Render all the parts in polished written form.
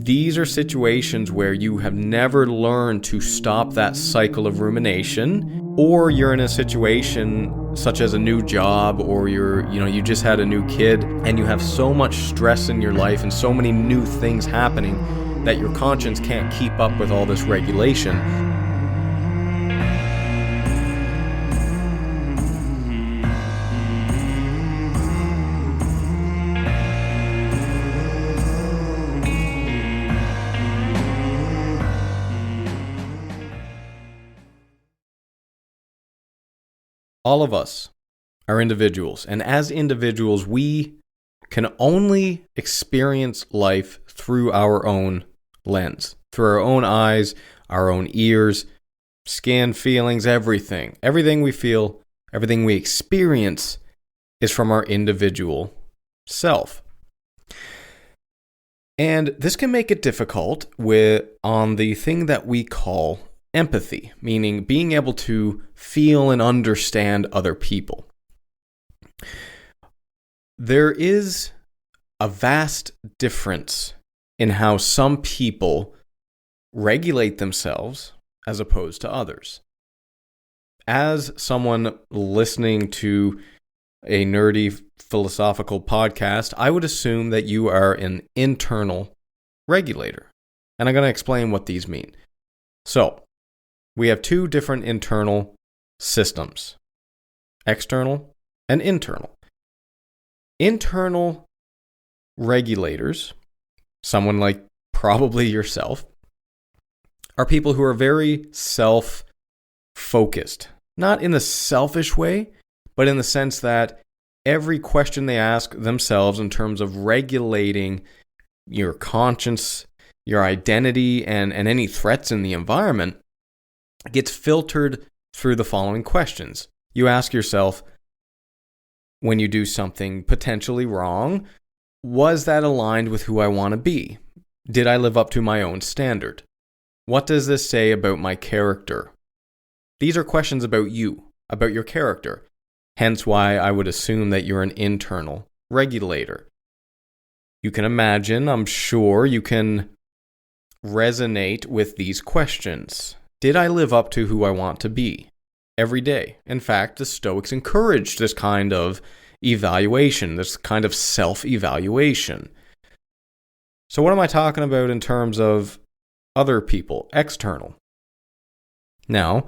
these are situations where you have never learned to stop that cycle of rumination, or you're in a situation such as a new job, or you just had a new kid and you have so much stress in your life and so many new things happening that your conscience can't keep up with all this regulation. All of us are individuals, and as individuals, we can only experience life through our own lens, through our own eyes, our own ears, skin, feelings, everything. Everything we feel, everything we experience is from our individual self. And this can make it difficult on the thing that we call empathy, meaning being able to feel and understand other people. There is a vast difference in how some people regulate themselves as opposed to others. As someone listening to a nerdy philosophical podcast, I would assume that you are an internal regulator. And I'm going to explain what these mean. So, we have two different internal systems, external and internal. Internal regulators, someone like probably yourself, are people who are very self-focused. Not in the selfish way, but in the sense that every question they ask themselves in terms of regulating your conscience, your identity, and any threats in the environment gets filtered through the following questions. You ask yourself, when you do something potentially wrong, was that aligned with who I want to be? Did I live up to my own standard? What does this say about my character? These are questions about you, about your character. Hence why I would assume that you're an internal regulator. You can imagine, I'm sure you can resonate with these questions. Did I live up to who I want to be every day? In fact, the Stoics encouraged this kind of evaluation, this kind of self-evaluation. So what am I talking about in terms of other people, external? Now,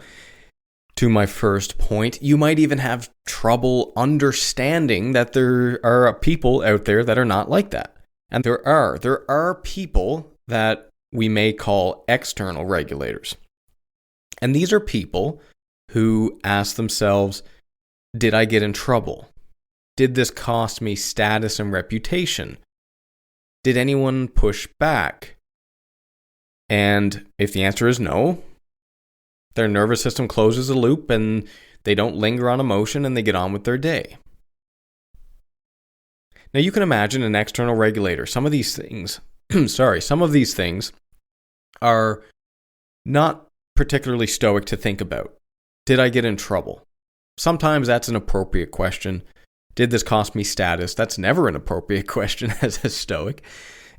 to my first point, you might even have trouble understanding that there are people out there that are not like that. And there are people that we may call external regulators. And these are people who ask themselves, did I get in trouble? Did this cost me status and reputation? Did anyone push back? And if the answer is no, their nervous system closes a loop and they don't linger on emotion and they get on with their day. Now you can imagine an external regulator. Some of these things are not particularly stoic to think about. Did I get in trouble? Sometimes that's an appropriate question. Did this cost me status? That's never an appropriate question as a stoic.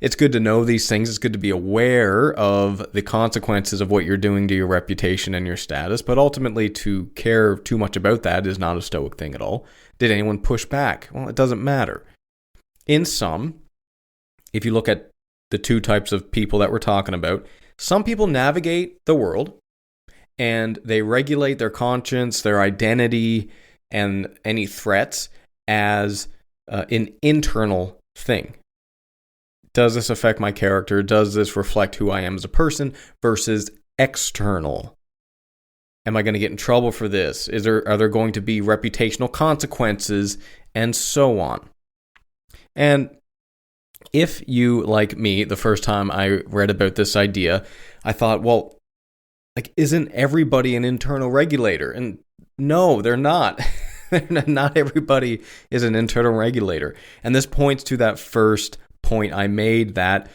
It's good to know these things. It's good to be aware of the consequences of what you're doing to your reputation and your status, but ultimately to care too much about that is not a stoic thing at all. Did anyone push back? Well, it doesn't matter. In some, if you look at the two types of people that we're talking about, some people navigate the world and they regulate their conscience, their identity, and any threats as an internal thing. Does this affect my character? Does this reflect who I am as a person? Versus external. Am I going to get in trouble for this? Are there going to be reputational consequences? And so on. And if you, like me, the first time I read about this idea, I thought, well, isn't everybody an internal regulator? And no, they're not. Not everybody is an internal regulator. And this points to that first point I made that,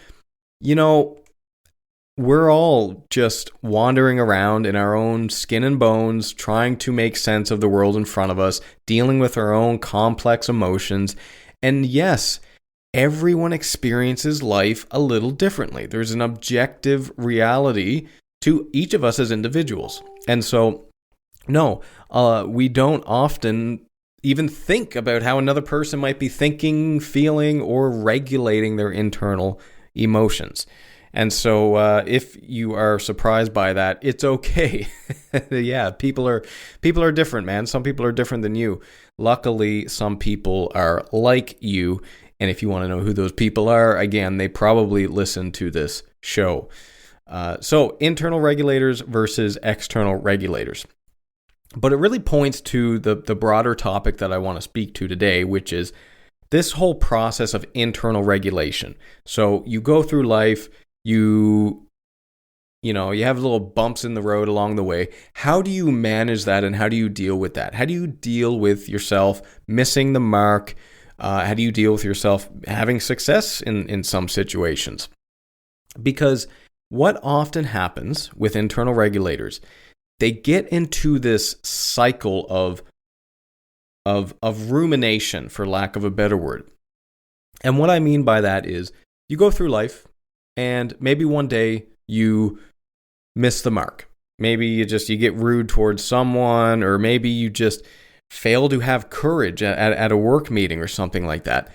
we're all just wandering around in our own skin and bones, trying to make sense of the world in front of us, dealing with our own complex emotions. And yes, everyone experiences life a little differently. There's an objective reality to each of us as individuals. And so, no, we don't often even think about how another person might be thinking, feeling, or regulating their internal emotions. And so if you are surprised by that, it's okay. Yeah, people are different, man. Some people are different than you. Luckily, some people are like you. And if you want to know who those people are, again, they probably listen to this show. So internal regulators versus external regulators. But it really points to the broader topic that I want to speak to today, which is this whole process of internal regulation. So you go through life, you have little bumps in the road along the way. How do you manage that, and how do you deal with that? How do you deal with yourself missing the mark? How do you deal with yourself having success in some situations? Because what often happens with internal regulators, they get into this cycle of rumination, for lack of a better word. And what I mean by that is you go through life and maybe one day you miss the mark. Maybe you get rude towards someone, or maybe you just fail to have courage at a work meeting or something like that.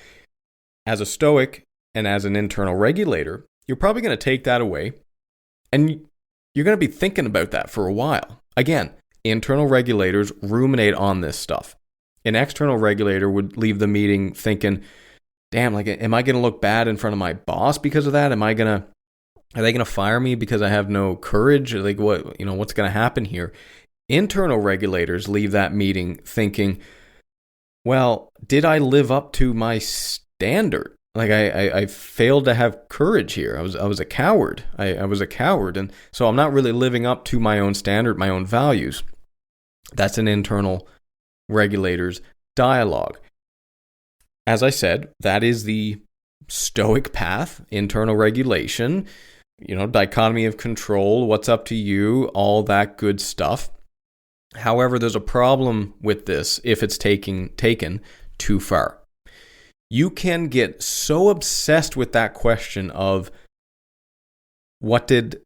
As a Stoic and as an internal regulator, you're probably going to take that away, and you're going to be thinking about that for a while. Again, internal regulators ruminate on this stuff. An external regulator would leave the meeting thinking, damn, am I going to look bad in front of my boss because of that? Are they going to fire me because I have no courage? What's going to happen here? Internal regulators leave that meeting thinking, well, did I live up to my standard? I failed to have courage here. I was a coward. I was a coward. And so I'm not really living up to my own standard, my own values. That's an internal regulator's dialogue. As I said, that is the Stoic path, internal regulation, dichotomy of control, what's up to you, all that good stuff. However, there's a problem with this if it's taken too far. You can get so obsessed with that question of what did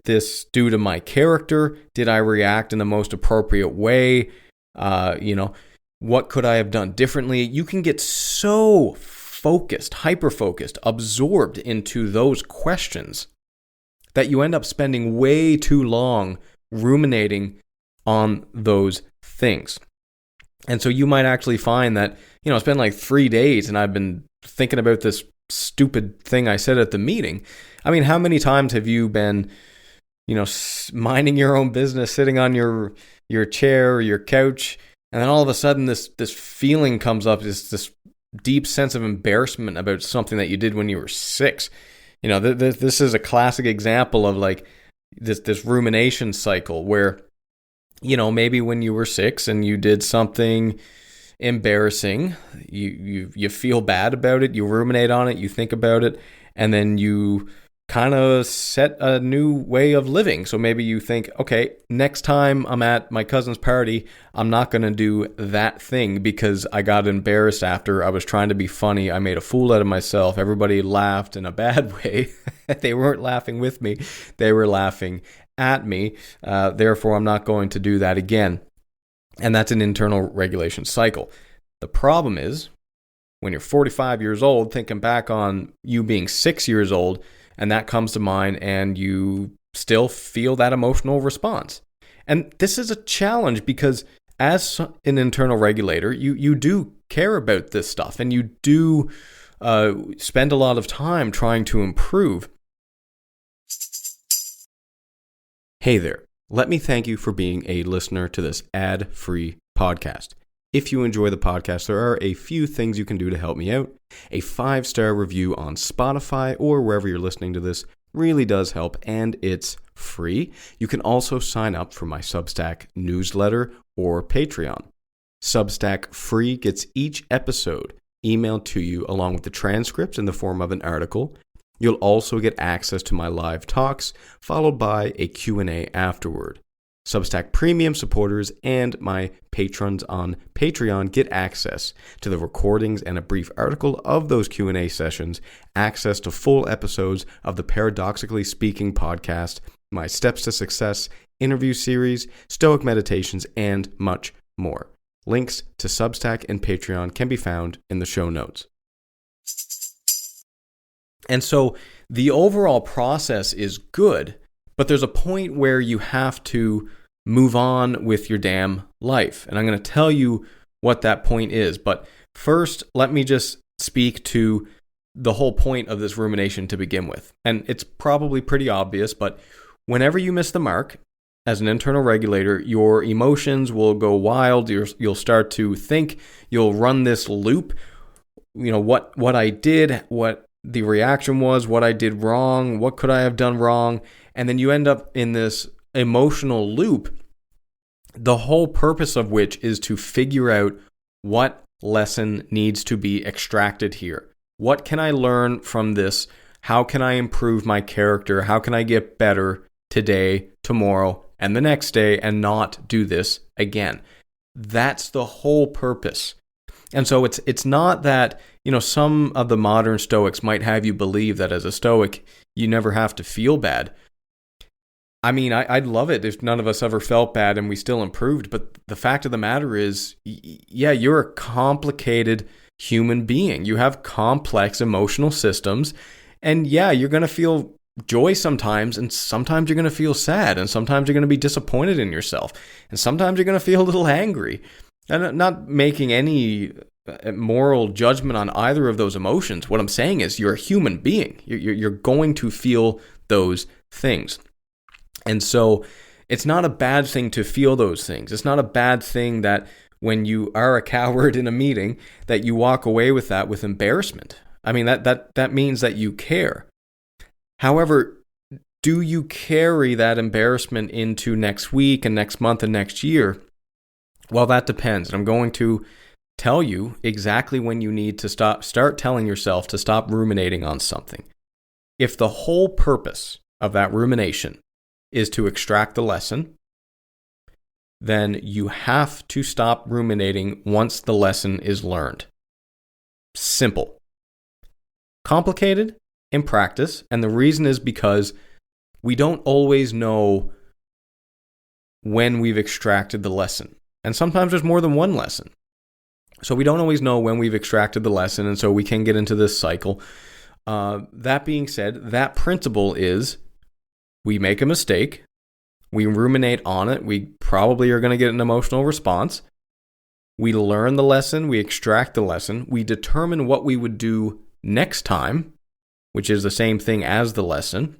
this do to my character? Did I react in the most appropriate way? What could I have done differently? You can get so focused, hyper-focused, absorbed into those questions that you end up spending way too long ruminating on those things. And so you might actually find that, it's been like 3 days and I've been thinking about this stupid thing I said at the meeting. I mean, how many times have you been, minding your own business, sitting on your chair or your couch, and then all of a sudden this feeling comes up, this deep sense of embarrassment about something that you did when you were 6. This is a classic example of like this rumination cycle where, maybe when you were 6 and you did something embarrassing, you feel bad about it, you ruminate on it, you think about it, and then you kind of set a new way of living. So maybe you think, okay, next time I'm at my cousin's party, I'm not going to do that thing because I got embarrassed after. I was trying to be funny. I made a fool out of myself. Everybody laughed in a bad way. They weren't laughing with me. They were laughing at me. Therefore, I'm not going to do that again. And that's an internal regulation cycle. The problem is when you're 45 years old, thinking back on you being 6 years old, and that comes to mind, and you still feel that emotional response. And this is a challenge because as an internal regulator, you do care about this stuff, and you do spend a lot of time trying to improve. Hey there. Let me thank you for being a listener to this ad-free podcast. If you enjoy the podcast, there are a few things you can do to help me out. A 5-star review on Spotify or wherever you're listening to this really does help, and it's free. You can also sign up for my Substack newsletter or Patreon. Substack free gets each episode emailed to you along with the transcripts in the form of an article. You'll also get access to my live talks, followed by a Q&A afterward. Substack Premium supporters and my patrons on Patreon get access to the recordings and a brief article of those Q&A sessions, access to full episodes of the Paradoxically Speaking podcast, my Steps to Success interview series, Stoic meditations, and much more. Links to Substack and Patreon can be found in the show notes. And so the overall process is good, but there's a point where you have to move on with your damn life. And I'm going to tell you what that point is. But first, let me just speak to the whole point of this rumination to begin with. And it's probably pretty obvious, but whenever you miss the mark as an internal regulator, your emotions will go wild. You'll start to think, you'll run this loop. You know, what I did, what the reaction was, what I did wrong, what could I have done wrong? And then you end up in this emotional loop, the whole purpose of which is to figure out what lesson needs to be extracted here. What can I learn from this? How can I improve my character? How can I get better today, tomorrow, and the next day and not do this again? That's the whole purpose. And so it's not that, you know, some of the modern Stoics might have you believe that as a Stoic, you never have to feel bad. I mean, I'd love it if none of us ever felt bad and we still improved. But the fact of the matter is, yeah, you're a complicated human being. You have complex emotional systems. And yeah, you're going to feel joy sometimes, and sometimes you're going to feel sad, and sometimes you're going to be disappointed in yourself, and sometimes you're going to feel a little angry. And I'm not making any moral judgment on either of those emotions. What I'm saying is you're a human being. You're going to feel those things. And so it's not a bad thing to feel those things. It's not a bad thing that when you are a coward in a meeting, that you walk away with that with embarrassment. I mean, that means that you care. However, do you carry that embarrassment into next week and next month and next year? Well, that depends. And I'm going to tell you exactly when you need to start telling yourself to stop ruminating on something. If the whole purpose of that rumination is to extract the lesson, then you have to stop ruminating once the lesson is learned. Simple. Complicated in practice, and the reason is because we don't always know when we've extracted the lesson. And sometimes there's more than one lesson. So we don't always know when we've extracted the lesson, and so we can get into this cycle. That being said, that principle is we make a mistake, we ruminate on it, we probably are going to get an emotional response. We learn the lesson, we extract the lesson, we determine what we would do next time, which is the same thing as the lesson,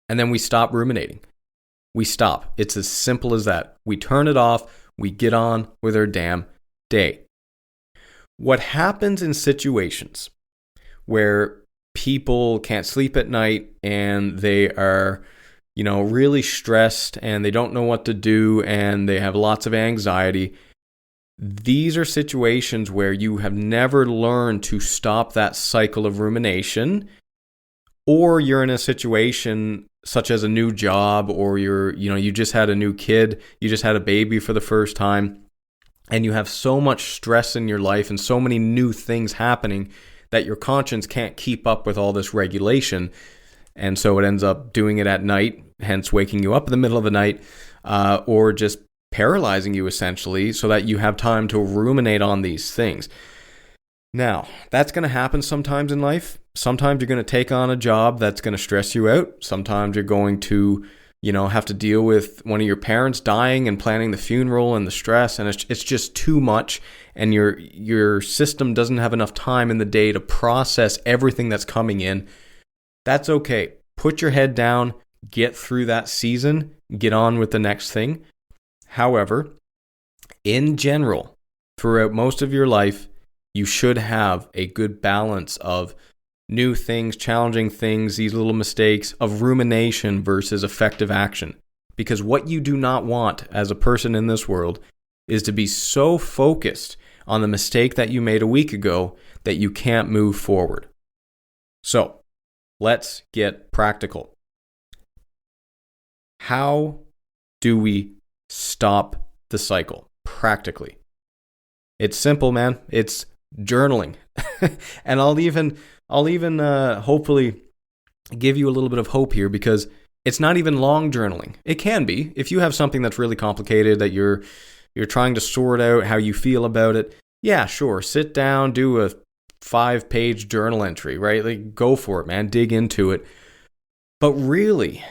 and then we stop ruminating. We stop. It's as simple as that. We turn it off, we get on with our damn day. What happens in situations where people can't sleep at night and they are, really stressed and they don't know what to do and they have lots of anxiety, these are situations where you have never learned to stop that cycle of rumination, or you're in a situation such as a new job, or you just had a new kid, you just had a baby for the first time, and you have so much stress in your life and so many new things happening that your conscience can't keep up with all this regulation. And so it ends up doing it at night, hence waking you up in the middle of the night, or just paralyzing you essentially so that you have time to ruminate on these things. Now, that's going to happen sometimes in life. Sometimes you're going to take on a job that's going to stress you out. Sometimes you're going to, have to deal with one of your parents dying and planning the funeral and the stress, and it's just too much, and your system doesn't have enough time in the day to process everything that's coming in. That's okay. Put your head down, get through that season, get on with the next thing. However, in general, throughout most of your life, you should have a good balance of new things, challenging things, these little mistakes, of rumination versus effective action. Because what you do not want as a person in this world is to be so focused on the mistake that you made a week ago that you can't move forward. So, let's get practical. How do we stop the cycle practically? It's simple, man. It's journaling. And I'll even hopefully give you a little bit of hope here, because it's not even long journaling. It can be. If you have something that's really complicated that you're trying to sort out how you feel about it, yeah, sure. Sit down, do a 5-page journal entry, right? Like, go for it, man. Dig into it. But really,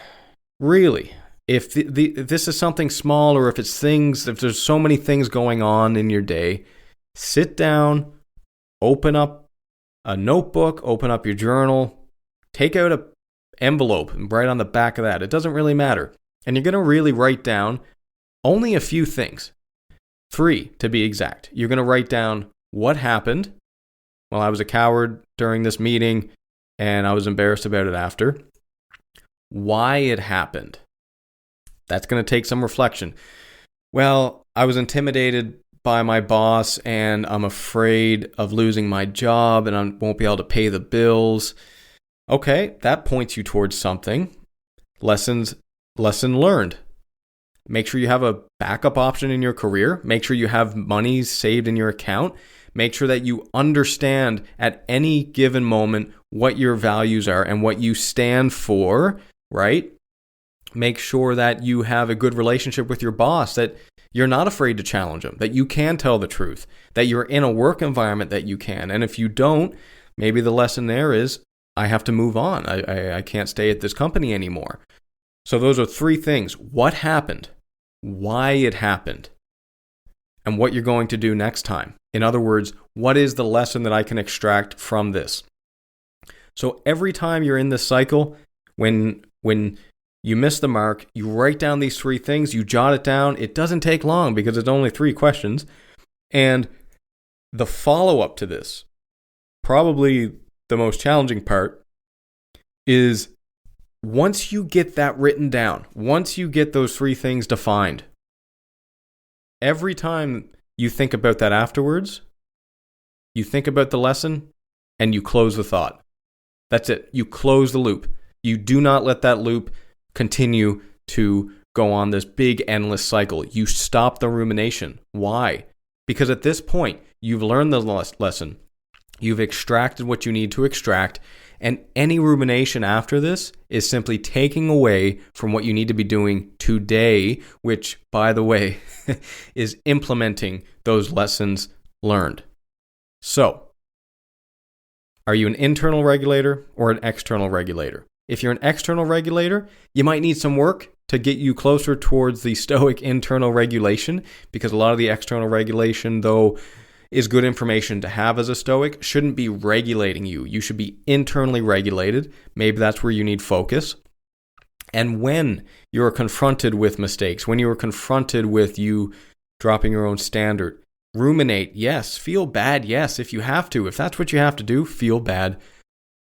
if this is something small, or if there's so many things going on in your day, sit down, open up a notebook, open up your journal, take out an envelope and write on the back of that. It doesn't really matter. And you're going to really write down only a few things. 3 to be exact. You're going to write down what happened. Well, I was a coward during this meeting and I was embarrassed about it after. Why it happened. That's going to take some reflection. Well, I was intimidated by my boss and I'm afraid of losing my job and I won't be able to pay the bills. Okay, that points you towards something. Lesson learned. Make sure you have a backup option in your career. Make sure you have money saved in your account. Make sure that you understand at any given moment what your values are and what you stand for, right? Make sure that you have a good relationship with your boss, that you're not afraid to challenge them, that you can tell the truth, that you're in a work environment that you can. And if you don't, maybe the lesson there is, I have to move on. I can't stay at this company anymore. So those are 3 things. What happened? Why it happened? And what you're going to do next time. In other words, what is the lesson that I can extract from this? So every time you're in this cycle, when you miss the mark, you write down these 3 things, you jot it down. It doesn't take long because it's only 3 questions. And the follow-up to this, probably the most challenging part, is once you get that written down, once you get those 3 things defined, every time you think about that afterwards, you think about the lesson and you close the thought. That's it. You close the loop. You do not let that loop continue to go on this big endless cycle. You stop the rumination. Why? Because at this point, you've learned the lesson. You've extracted what you need to extract, and any rumination after this is simply taking away from what you need to be doing today, which, by the way, is implementing those lessons learned. So, are you an internal regulator or an external regulator? If you're an external regulator, you might need some work to get you closer towards the Stoic internal regulation, because a lot of the external regulation, though, is good information to have as a Stoic, shouldn't be regulating you. You should be internally regulated. Maybe that's where you need focus. And when you're confronted with mistakes, when you're confronted with you dropping your own standard, ruminate, yes. Feel bad, yes, if you have to. If that's what you have to do, feel bad.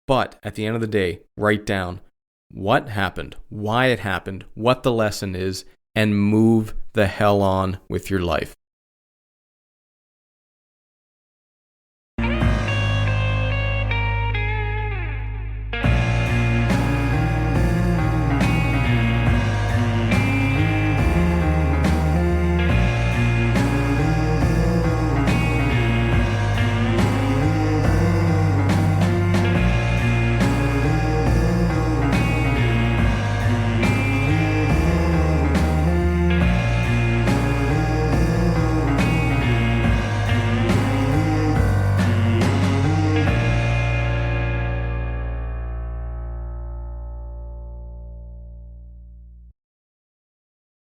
But at the end of the day, write down what happened, why it happened, what the lesson is, and move the hell on with your life.